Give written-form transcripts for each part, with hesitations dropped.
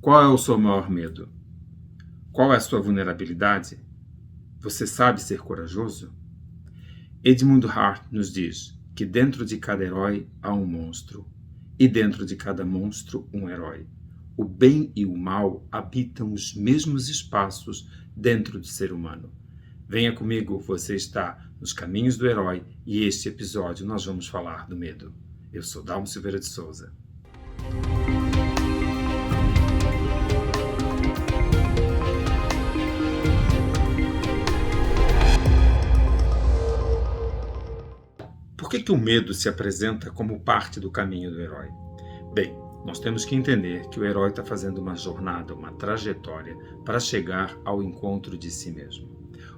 Qual é o seu maior medo? Qual é a sua vulnerabilidade? Você sabe ser corajoso? Edmund Hart nos diz que dentro de cada herói há um monstro, e dentro de cada monstro um herói. O bem e o mal habitam os mesmos espaços dentro do ser humano. Venha comigo, você está nos caminhos do herói e este episódio nós vamos falar do medo. Eu sou Dalmo Silveira de Souza. Por que o medo se apresenta como parte do caminho do herói? Bem, nós temos que entender que o herói está fazendo uma jornada, uma trajetória para chegar ao encontro de si mesmo.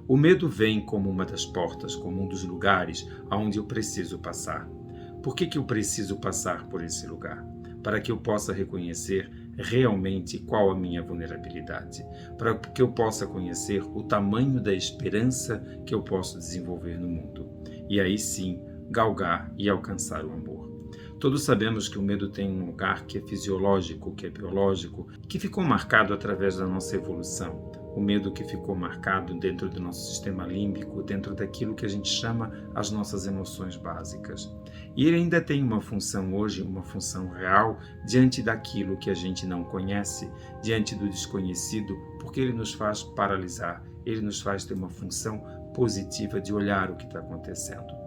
O medo vem como uma das portas, como um dos lugares aonde eu preciso passar. Por que eu preciso passar por esse lugar? Para que eu possa reconhecer realmente qual a minha vulnerabilidade, para que eu possa conhecer o tamanho da esperança que eu posso desenvolver no mundo. E aí sim, galgar e alcançar o amor. Todos sabemos que o medo tem um lugar que é fisiológico, que é biológico, que ficou marcado através da nossa evolução. O medo que ficou marcado dentro do nosso sistema límbico, dentro daquilo que a gente chama as nossas emoções básicas. E ele ainda tem uma função hoje, uma função real, diante daquilo que a gente não conhece, diante do desconhecido, porque ele nos faz paralisar, ele nos faz ter uma função positiva de olhar o que está acontecendo.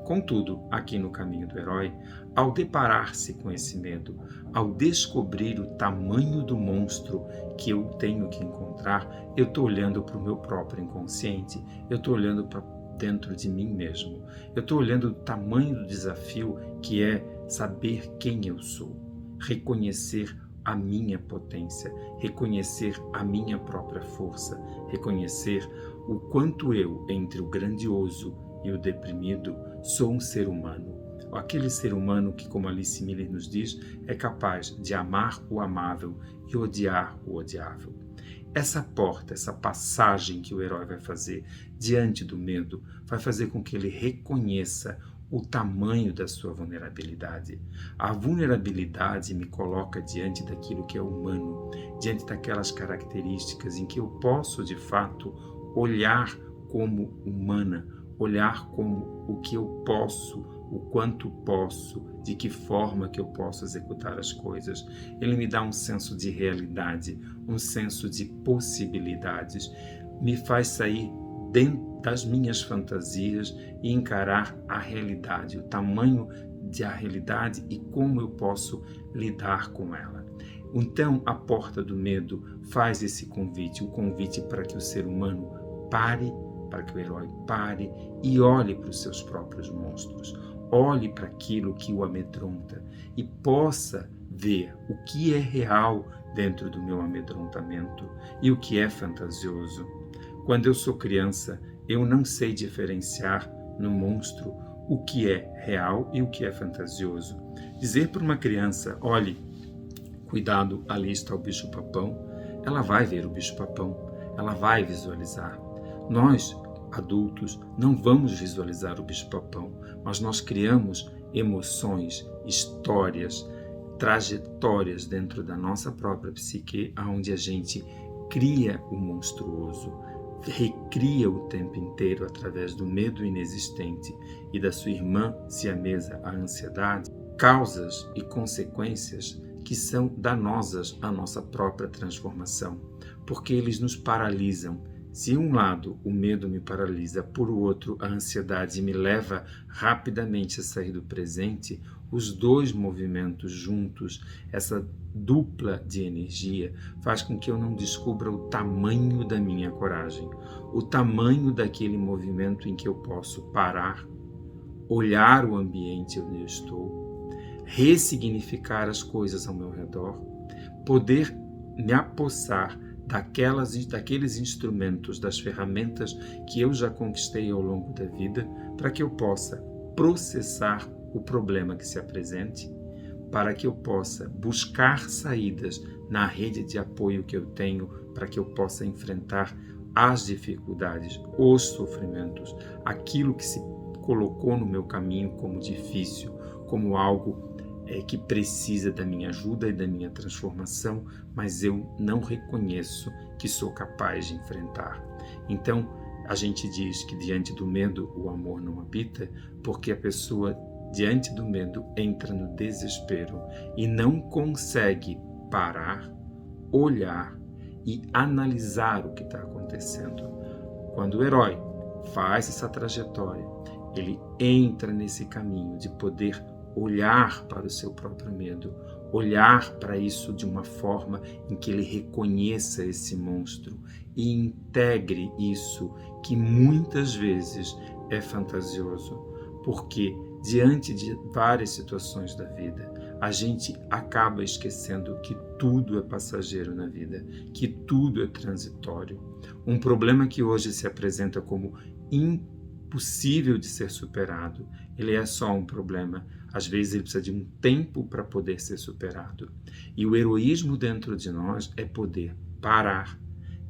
Contudo, aqui no caminho do herói, ao deparar-se com esse medo, ao descobrir o tamanho do monstro que eu tenho que encontrar, eu estou olhando para o meu próprio inconsciente, eu estou olhando para dentro de mim mesmo, eu estou olhando o tamanho do desafio que é saber quem eu sou, reconhecer a minha potência, reconhecer a minha própria força, reconhecer o quanto eu, entre o grandioso e o deprimido, sou um ser humano. Aquele ser humano que, como Alice Miller nos diz, é capaz de amar o amável e odiar o odiável. Essa porta, essa passagem que o herói vai fazer diante do medo, vai fazer com que ele reconheça o tamanho da sua vulnerabilidade. A vulnerabilidade me coloca diante daquilo que é humano, diante daquelas características em que eu posso, de fato, olhar como humana, olhar como o que eu posso, o quanto posso, de que forma que eu posso executar as coisas. Ele me dá um senso de realidade, um senso de possibilidades, me faz sair dentro das minhas fantasias e encarar a realidade, o tamanho da realidade e como eu posso lidar com ela. Então, a porta do medo faz esse convite, o convite para que o ser humano pare, para que o herói pare e olhe para os seus próprios monstros, olhe para aquilo que o amedronta e possa ver o que é real dentro do meu amedrontamento e o que é fantasioso. Quando eu sou criança, eu não sei diferenciar no monstro o que é real e o que é fantasioso. Dizer para uma criança, olhe, cuidado, ali está o bicho-papão, ela vai ver o bicho-papão, ela vai visualizar. Nós, adultos, não vamos visualizar o bicho-papão, mas nós criamos emoções, histórias, trajetórias dentro da nossa própria psique, onde a gente cria o monstruoso, recria o tempo inteiro através do medo inexistente e da sua irmã siamesa, a ansiedade, causas e consequências que são danosas à nossa própria transformação, porque eles nos paralisam. Se um lado o medo me paralisa, por outro a ansiedade me leva rapidamente a sair do presente, os dois movimentos juntos, essa dupla de energia, faz com que eu não descubra o tamanho da minha coragem, o tamanho daquele movimento em que eu posso parar, olhar o ambiente onde eu estou, ressignificar as coisas ao meu redor, poder me apossar daqueles instrumentos, das ferramentas que eu já conquistei ao longo da vida, para que eu possa processar o problema que se apresente, para que eu possa buscar saídas na rede de apoio que eu tenho, para que eu possa enfrentar as dificuldades, os sofrimentos, aquilo que se colocou no meu caminho como difícil, como algo que precisa da minha ajuda e da minha transformação, mas eu não reconheço que sou capaz de enfrentar. Então, a gente diz que diante do medo o amor não habita, porque a pessoa diante do medo entra no desespero e não consegue parar, olhar e analisar o que está acontecendo. Quando o herói faz essa trajetória, ele entra nesse caminho de poder olhar para o seu próprio medo, olhar para isso de uma forma em que ele reconheça esse monstro e integre isso que muitas vezes é fantasioso, porque diante de várias situações da vida, a gente acaba esquecendo que tudo é passageiro na vida, que tudo é transitório. Um problema que hoje se apresenta como impossível de ser superado, ele é só um problema. Às vezes ele precisa de um tempo para poder ser superado. E o heroísmo dentro de nós é poder parar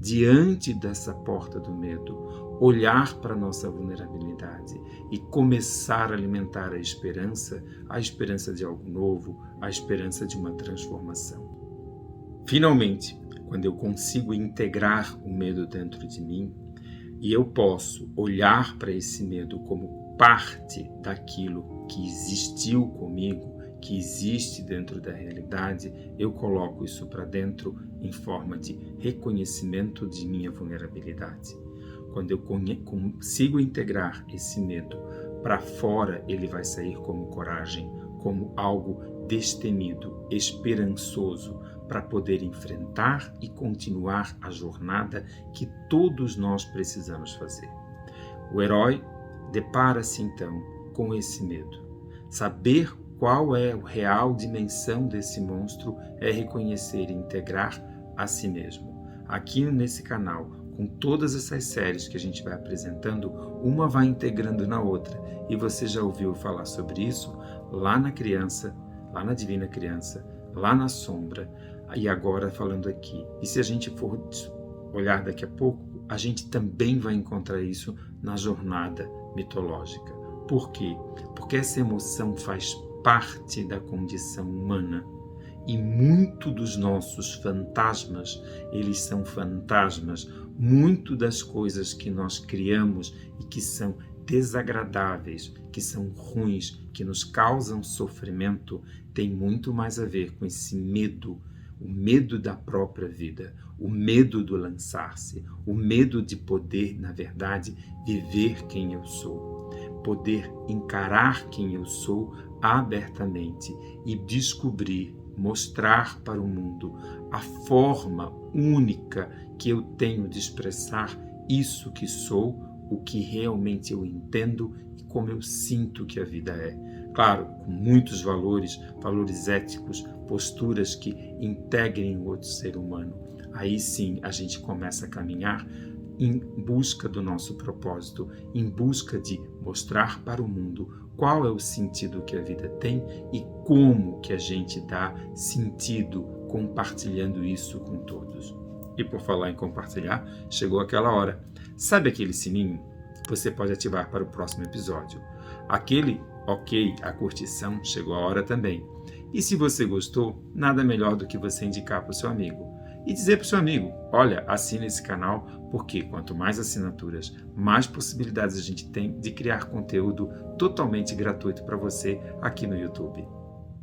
diante dessa porta do medo, olhar para a nossa vulnerabilidade e começar a alimentar a esperança de algo novo, a esperança de uma transformação. Finalmente, quando eu consigo integrar o medo dentro de mim e eu posso olhar para esse medo como parte daquilo que existiu comigo, que existe dentro da realidade, eu coloco isso para dentro em forma de reconhecimento de minha vulnerabilidade. Quando eu consigo integrar esse medo para fora, ele vai sair como coragem, como algo destemido, esperançoso, para poder enfrentar e continuar a jornada que todos nós precisamos fazer. O herói depara-se então com esse medo. Saber qual é a real dimensão desse monstro é reconhecer e integrar a si mesmo. Aqui nesse canal, com todas essas séries que a gente vai apresentando, uma vai integrando na outra. E você já ouviu falar sobre isso lá na criança, lá na Divina Criança, lá na Sombra, e agora falando aqui. E se a gente for olhar daqui a pouco, a gente também vai encontrar isso na jornada mitológica. Por quê? Porque essa emoção faz parte da condição humana. E muito dos nossos fantasmas, eles são fantasmas. Muito das coisas que nós criamos e que são desagradáveis, que são ruins, que nos causam sofrimento, tem muito mais a ver com esse medo, o medo da própria vida, o medo do lançar-se, o medo de poder, na verdade, viver quem eu sou, poder encarar quem eu sou abertamente e descobrir, mostrar para o mundo a forma única que eu tenho de expressar isso que sou, o que realmente eu entendo e como eu sinto que a vida é. Claro, com muitos valores éticos, posturas que integrem o outro ser humano. Aí sim a gente começa a caminhar em busca do nosso propósito, em busca de mostrar para o mundo qual é o sentido que a vida tem e como que a gente dá sentido compartilhando isso com todos. E por falar em compartilhar, chegou aquela hora. Sabe aquele sininho? Você pode ativar para o próximo episódio. Aquele ok, a curtição, chegou a hora também. E se você gostou, nada melhor do que você indicar para o seu amigo. E dizer para o seu amigo, olha, assina esse canal, porque quanto mais assinaturas, mais possibilidades a gente tem de criar conteúdo totalmente gratuito para você aqui no YouTube.